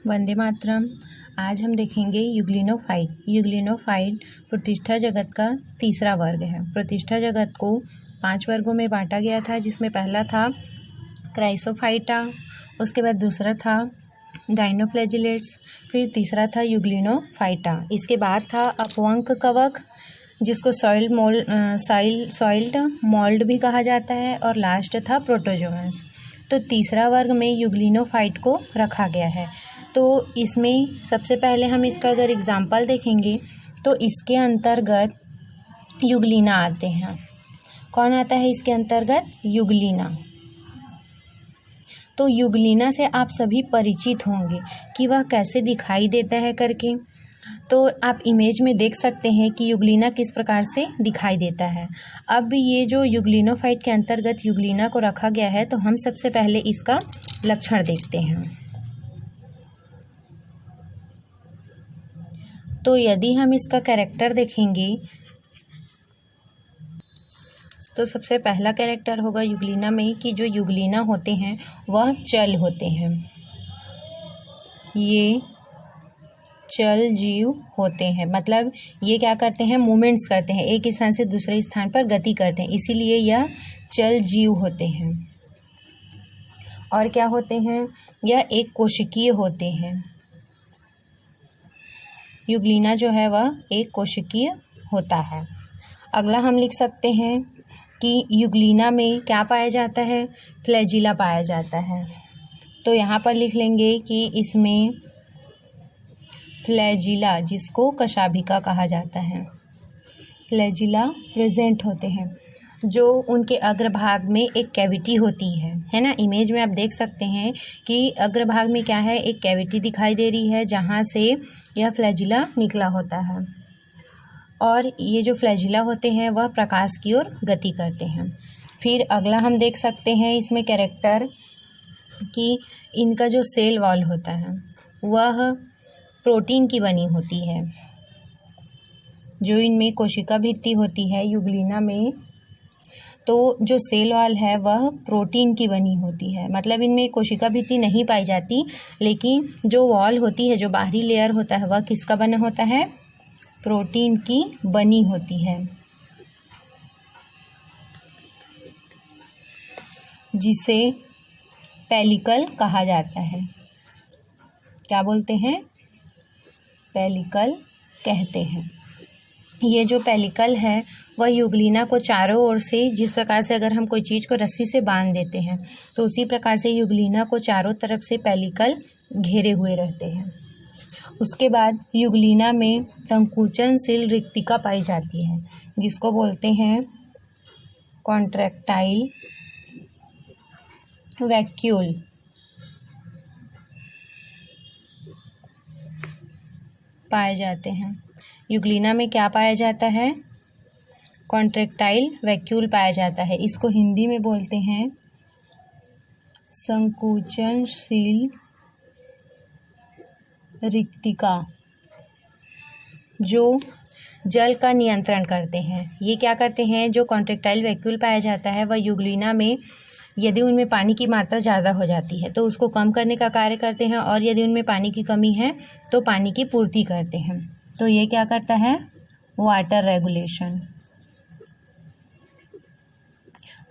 वंदे मातरम। आज हम देखेंगे यूग्लिनोफाइट। यूग्लिनोफाइट प्रोटिस्टा जगत का तीसरा वर्ग है। प्रोटिस्टा जगत को 5 वर्गों में बांटा गया था, जिसमें पहला था क्राइसोफाइटा, उसके बाद दूसरा था डाइनोफ्लैजिलेट्स, फिर तीसरा था यूग्लिनोफाइटा। इसके बाद था अपवंक कवक, जिसको सॉइल्ड मोल्ड भी कहा जाता है, और लास्ट था प्रोटोजोअन्स। तो तीसरा वर्ग में यूग्लिनोफाइट को रखा गया है। तो इसमें सबसे पहले हम इसका अगर एग्जाम्पल देखेंगे तो इसके अंतर्गत यूग्लिना आते हैं। कौन आता है इसके अंतर्गत? यूग्लिना। तो यूग्लिना से आप सभी परिचित होंगे कि वह कैसे दिखाई देता है करके। तो आप इमेज में देख सकते हैं कि यूग्लिना किस प्रकार से दिखाई देता है। अब ये जो यूग्लिनोफाइट के अंतर्गत यूग्लिना को रखा गया है, तो हम सबसे पहले इसका लक्षण देखते हैं। तो यदि हम इसका कैरेक्टर देखेंगे तो सबसे पहला कैरेक्टर होगा यूग्लिना में कि जो यूग्लिना होते हैं वह चल होते हैं। ये चल जीव होते हैं, मतलब ये क्या करते हैं? मूवमेंट्स करते हैं, एक स्थान से दूसरे स्थान पर गति करते हैं, इसीलिए यह चल जीव होते हैं। और क्या होते हैं? यह एक कोशिकीय होते हैं। यूग्लिना जो है वह एक कोशिकीय होता है। अगला हम लिख सकते हैं कि यूग्लिना में क्या पाया जाता है? फ्लैजिला पाया जाता है। तो यहाँ पर लिख लेंगे कि इसमें फ्लैजिला, जिसको कशाभिका कहा जाता है, फ्लैजिला प्रेजेंट होते हैं, जो उनके अग्रभाग में एक कैविटी होती है ना। इमेज में आप देख सकते हैं कि अग्रभाग में क्या है? एक कैविटी दिखाई दे रही है, जहाँ से यह फ्लैजिला निकला होता है। और ये जो फ्लैजिला होते हैं वह प्रकाश की ओर गति करते हैं। फिर अगला हम देख सकते हैं इसमें कैरेक्टर कि इनका जो सेल वॉल होता है वह प्रोटीन की बनी होती है। जो इनमें कोशिका भित्ति होती है यूग्लिना में, तो जो सेल वॉल है वह प्रोटीन की बनी होती है। मतलब इनमें कोशिका भित्ति नहीं पाई जाती, लेकिन जो वॉल होती है, जो बाहरी लेयर होता है, वह किसका बना होता है? प्रोटीन की बनी होती है, जिसे पेलिकल कहा जाता है। क्या बोलते हैं? पेलिकल कहते हैं। ये जो पेलिकल है वह यूग्लिना को चारों ओर से, जिस प्रकार से अगर हम कोई चीज़ को रस्सी से बांध देते हैं, तो उसी प्रकार से यूग्लिना को चारों तरफ से पेलिकल घेरे हुए रहते हैं। उसके बाद यूग्लिना में संकुचनशील रिक्तिका पाई जाती है, जिसको बोलते हैं कॉन्ट्रैक्टाइल वैक्यूल। पाए जाते हैं। यूग्लिना में क्या पाया जाता है? कॉन्ट्रैक्टाइल वैक्यूल पाया जाता है। इसको हिंदी में बोलते हैं संकुचनशील रिक्तिका, जो जल का नियंत्रण करते हैं। ये क्या करते हैं? जो कॉन्ट्रैक्टाइल वैक्यूल पाया जाता है वह यूग्लिना में यदि उनमें पानी की मात्रा ज़्यादा हो जाती है तो उसको कम करने का कार्य करते हैं, और यदि उनमें पानी की कमी है तो पानी की पूर्ति करते हैं। तो ये क्या करता है? वाटर रेगुलेशन,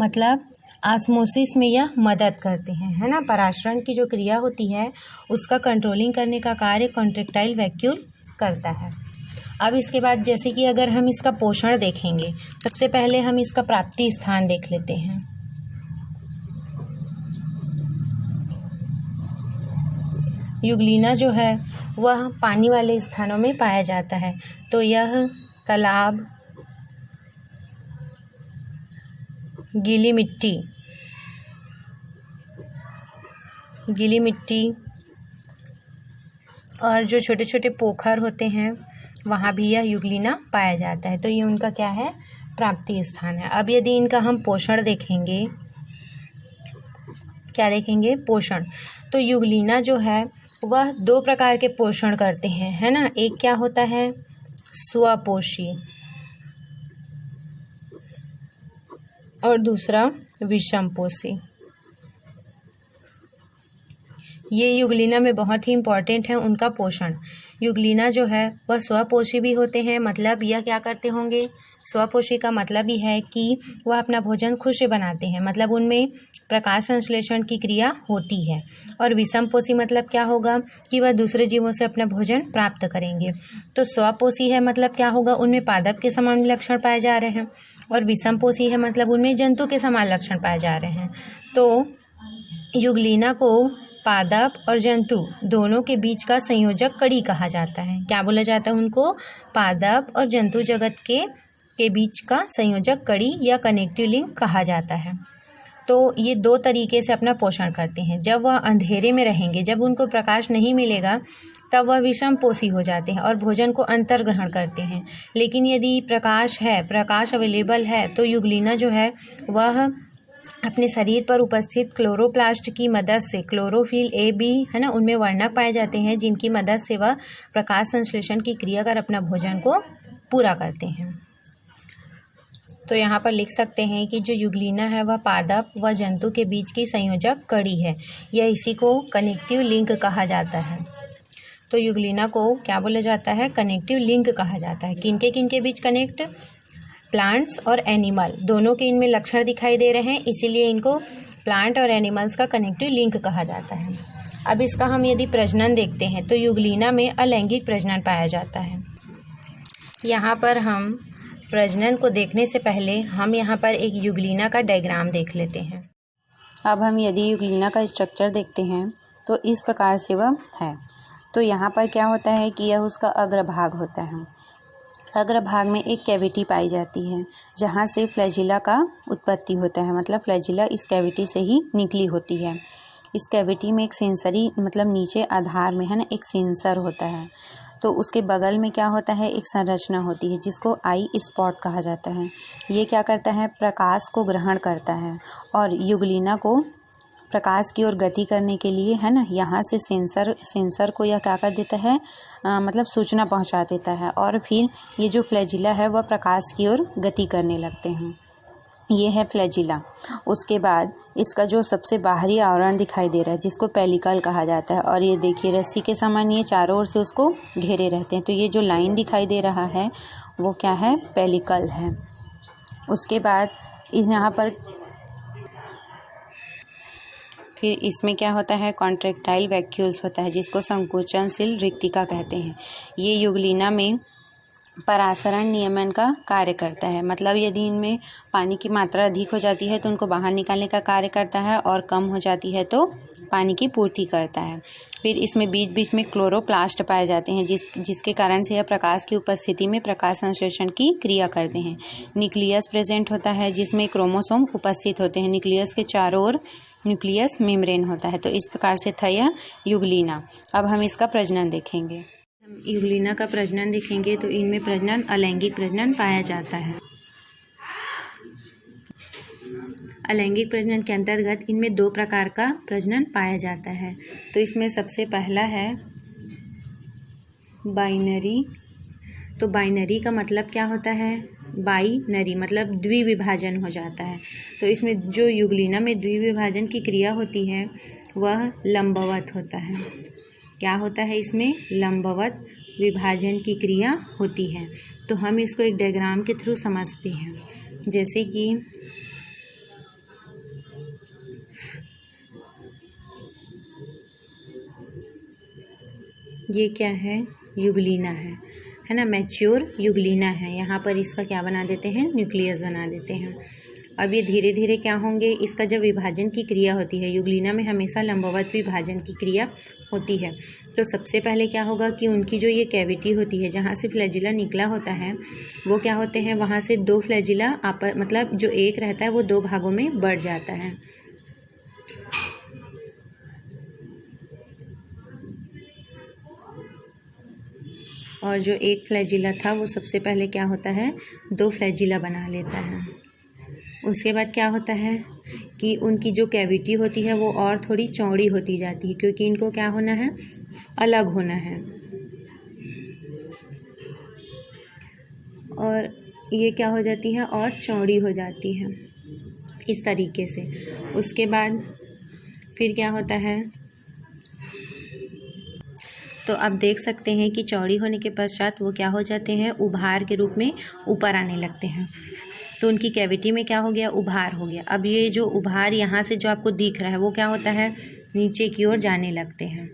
मतलब ऑस्मोसिस में यह मदद करते हैं, है ना। पराशरण की जो क्रिया होती है उसका कंट्रोलिंग करने का कार्य कॉन्ट्रैक्टाइल वैक्यूल करता है। अब इसके बाद जैसे कि अगर हम इसका पोषण देखेंगे, सबसे पहले हम इसका प्राप्ति स्थान देख लेते हैं। यूग्लिना जो है वह पानी वाले स्थानों में पाया जाता है। तो यह तालाब, गीली मिट्टी और जो छोटे छोटे पोखर होते हैं वहाँ भी यह यूग्लिना पाया जाता है। तो ये उनका क्या है? प्राप्ति स्थान है। अब यदि इनका हम पोषण देखेंगे, क्या देखेंगे? पोषण। तो यूग्लिना जो है वह 2 प्रकार के पोषण करते हैं, है ना। एक क्या होता है? स्वपोषी, और दूसरा विषमपोषी। ये युगलिना में बहुत ही इम्पॉर्टेंट है उनका पोषण। युगलिना जो है वह स्वपोषी भी होते हैं, मतलब यह क्या करते होंगे, स्वपोषी का मतलब ही है कि वह अपना भोजन खुद से बनाते हैं, मतलब उनमें प्रकाश संश्लेषण की क्रिया होती है। और विषमपोषी मतलब क्या होगा कि वह दूसरे जीवों से अपना भोजन प्राप्त करेंगे। तो स्वपोषी है मतलब क्या होगा, उनमें पादप के समान लक्षण पाए जा रहे हैं, और विषमपोषी है मतलब उनमें जंतु के समान लक्षण पाए जा रहे हैं। तो युगलिना को पादप और जंतु दोनों के बीच का संयोजक कड़ी कहा जाता है। क्या बोला जाता है उनको, पादप और जंतु जगत के बीच का संयोजक कड़ी या कनेक्टिव लिंक कहा जाता है। तो ये दो तरीके से अपना पोषण करते हैं। जब वह अंधेरे में रहेंगे, जब उनको प्रकाश नहीं मिलेगा, तब वह विषमपोषी हो जाते हैं और भोजन को अंतर्ग्रहण करते हैं। लेकिन यदि प्रकाश है, प्रकाश अवेलेबल है, तो युगलिना जो है वह अपने शरीर पर उपस्थित क्लोरोप्लास्ट की मदद से, क्लोरोफिल ए बी है ना, उनमें वर्णक पाए जाते हैं जिनकी मदद से वह प्रकाश संश्लेषण की क्रिया कर अपना भोजन को पूरा करते हैं। तो यहाँ पर लिख सकते हैं कि जो युगलिना है वह पादप व जंतु के बीच की संयोजक कड़ी है, या इसी को कनेक्टिव लिंक कहा जाता है। तो युगलिना को क्या बोला जाता है, कनेक्टिव लिंक कहा जाता है। किनके बीच कनेक्ट, प्लांट्स और एनिमल दोनों के इनमें लक्षण दिखाई दे रहे हैं, इसीलिए इनको प्लांट और एनिमल्स का कनेक्टिव लिंक कहा जाता है। अब इसका हम यदि प्रजनन देखते हैं तो युगलिना में अलैंगिक प्रजनन पाया जाता है। यहाँ पर हम प्रजनन को देखने से पहले हम यहाँ पर एक युगलिना का डायग्राम देख लेते हैं। अब हम यदि युगलिना का स्ट्रक्चर देखते हैं तो इस प्रकार से वह है। तो यहाँ पर क्या होता है कि यह उसका अग्रभाग होता है। अग्रभाग में एक कैविटी पाई जाती है जहाँ से फ्लैजिला का उत्पत्ति होता है, मतलब फ्लैजिला इस कैविटी से ही निकली होती है। इस कैविटी में एक सेंसरी, मतलब नीचे आधार में है ना एक सेंसर होता है। तो उसके बगल में क्या होता है, एक संरचना होती है जिसको आई स्पॉट कहा जाता है। ये क्या करता है, प्रकाश को ग्रहण करता है और युगलिना को प्रकाश की ओर गति करने के लिए है ना, यहाँ से सेंसर को यह क्या कर देता है, मतलब सूचना पहुँचा देता है, और फिर ये जो फ्लैजिला है वह प्रकाश की ओर गति करने लगते हैं। ये है फ्लैजिला। उसके बाद इसका जो सबसे बाहरी आवरण दिखाई दे रहा है जिसको पेलिकल कहा जाता है, और ये देखिए रस्सी के समान ये चारों ओर से उसको घेरे रहते हैं। तो ये जो लाइन दिखाई दे रहा है वो क्या है, पेलिकल है। उसके बाद इस यहाँ पर फिर इसमें क्या होता है, कॉन्ट्रैक्टाइल वैक्यूल्स होता है जिसको संकोचनशील रिक्तिका कहते हैं। ये युगलिना में परासरण नियमन का कार्य करता है, मतलब यदि इनमें पानी की मात्रा अधिक हो जाती है तो उनको बाहर निकालने का कार्य करता है, और कम हो जाती है तो पानी की पूर्ति करता है। फिर इसमें बीच बीच में क्लोरोप्लास्ट पाए जाते हैं जिसके कारण से यह प्रकाश की उपस्थिति में प्रकाश संश्लेषण की क्रिया करते हैं। न्यूक्लियस प्रेजेंट होता है जिसमें क्रोमोसोम उपस्थित होते हैं। न्यूक्लियस के चारों ओर न्यूक्लियस मेम्ब्रेन होता है। तो इस प्रकार से था यह युगलिना। अब हम इसका प्रजनन देखेंगे। हम युगलिना का प्रजनन देखेंगे तो इनमें प्रजनन अलैंगिक प्रजनन पाया जाता है। अलैंगिक प्रजनन के अंतर्गत इनमें दो प्रकार का प्रजनन पाया जाता है। तो इसमें सबसे पहला है बाइनरी। तो बाइनरी का मतलब क्या होता है, बाइनरी मतलब द्विविभाजन हो जाता है। तो इसमें जो युगलिना में द्विविभाजन की क्रिया होती है वह लंबवत होता है। क्या होता है, इसमें लंबवत विभाजन की क्रिया होती है। तो हम इसको एक डायग्राम के थ्रू समझते हैं, जैसे कि ये क्या है, युगलिना है ना, मैच्योर युगलिना है। यहाँ पर इसका क्या बना देते हैं, न्यूक्लियस बना देते हैं। अब ये धीरे धीरे क्या होंगे, इसका जब विभाजन की क्रिया होती है, युगलिना में हमेशा लंबवत विभाजन की क्रिया होती है। तो सबसे पहले क्या होगा कि उनकी जो ये कैविटी होती है जहाँ से फ्लैजिला निकला होता है वो क्या होते हैं, वहाँ से दो फ्लैजिला मतलब जो एक रहता है वो दो भागों में बढ़ जाता है। और जो एक फ्लैजिला था वो सबसे पहले क्या होता है, दो फ्लैजिला बना लेता है। उसके बाद क्या होता है कि उनकी जो कैविटी होती है वो और थोड़ी चौड़ी होती जाती है, क्योंकि इनको क्या होना है, अलग होना है। और ये क्या हो जाती है, और चौड़ी हो जाती है इस तरीके से। उसके बाद फिर क्या होता है तो आप देख सकते हैं कि चौड़ी होने के पश्चात वो क्या हो जाते हैं, उभार के रूप में ऊपर आने लगते हैं। तो उनकी कैविटी में क्या हो गया, उभार हो गया। अब ये जो उभार यहाँ से जो आपको दिख रहा है वो क्या होता है, नीचे की ओर जाने लगते हैं,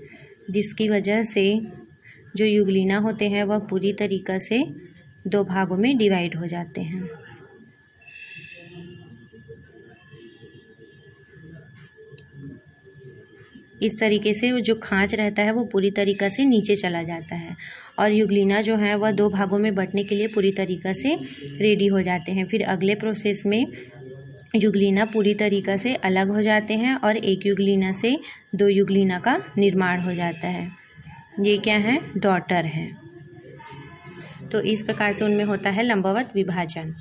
जिसकी वजह से जो युगलिना होते हैं वह पूरी तरीक़ा से 2 भागों में डिवाइड हो जाते हैं। इस तरीके से जो खाँच रहता है वो पूरी तरीक़ा से नीचे चला जाता है और युगलिना जो है वह 2 भागों में बंटने के लिए पूरी तरीक़ा से रेडी हो जाते हैं। फिर अगले प्रोसेस में युगलिना पूरी तरीक़ा से अलग हो जाते हैं और एक युगलिना से 2 युगलिना का निर्माण हो जाता है। ये क्या है, डॉटर है। तो इस प्रकार से उनमें होता है लंबवत विभाजन।